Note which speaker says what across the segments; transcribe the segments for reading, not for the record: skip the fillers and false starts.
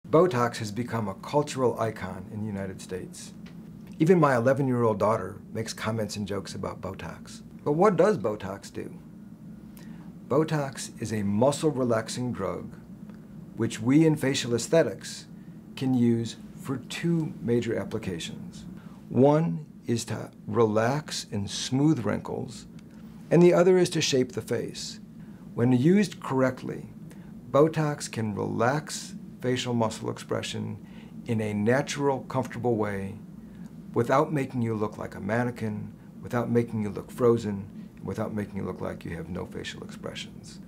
Speaker 1: Botox has become a cultural icon in the United States. Even my 11-year-old daughter makes comments and jokes about Botox. But what does Botox do? Botox is a muscle-relaxing drug which we in facial aesthetics can use for two major applications. One is to relax and smooth wrinkles, and the other is to shape the face. When used correctly, Botox can relax facial muscle expression in a natural, comfortable way without making you look like a mannequin, without making you look frozen, without making you look like you have no facial expressions.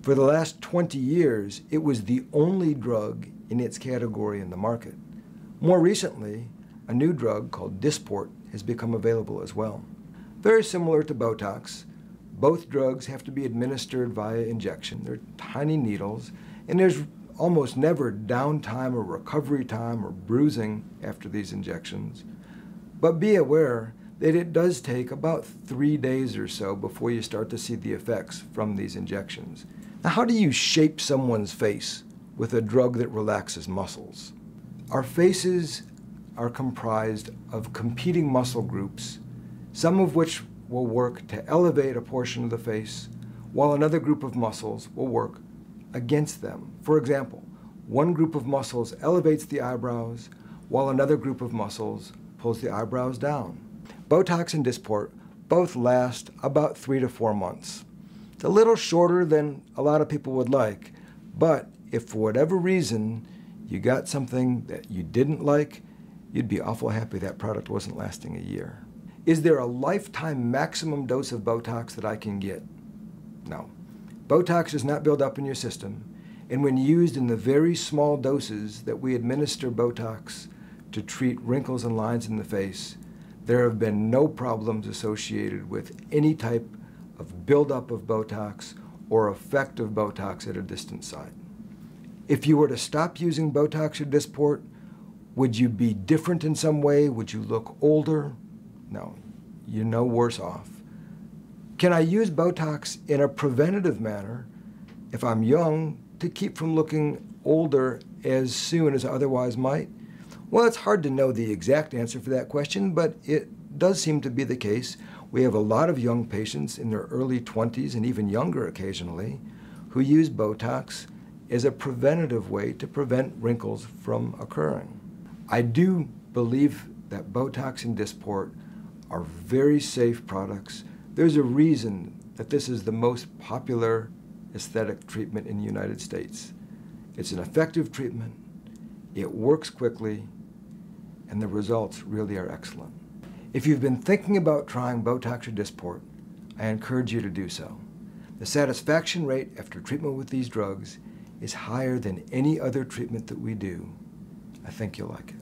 Speaker 1: For the last 20 years, it was the only drug in its category in the market. More recently, a new drug called Dysport has become available as well. Very similar to Botox, both drugs have to be administered via injection. They're tiny needles, and there's almost never downtime or recovery time or bruising after these injections. But be aware that it does take about 3 days or so before you start to see the effects from these injections. Now, how do you shape someone's face with a drug that relaxes muscles? Our faces are comprised of competing muscle groups, some of which will work to elevate a portion of the face, while another group of muscles will work against them. For example, one group of muscles elevates the eyebrows, while another group of muscles pulls the eyebrows down. Botox and Dysport both last about 3 to 4 months. It's a little shorter than a lot of people would like, but if for whatever reason you got something that you didn't like, you'd be awful happy that product wasn't lasting a year. Is there a lifetime maximum dose of Botox that I can get? No. Botox does not build up in your system, and when used in the very small doses that we administer Botox to treat wrinkles and lines in the face, there have been no problems associated with any type of buildup of Botox or effect of Botox at a distant site. If you were to stop using Botox or Dysport, would you be different in some way? Would you look older? No, you're no worse off. Can I use Botox in a preventative manner if I'm young to keep from looking older as soon as I otherwise might? Well, it's hard to know the exact answer for that question, but it does seem to be the case. We have a lot of young patients in their early 20s and even younger occasionally who use Botox as a preventative way to prevent wrinkles from occurring. I do believe that Botox and Dysport are very safe products. There's a reason that this is the most popular aesthetic treatment in the United States. It's an effective treatment, it works quickly, and the results really are excellent. If you've been thinking about trying Botox or Dysport, I encourage you to do so. The satisfaction rate after treatment with these drugs is higher than any other treatment that we do. I think you'll like it.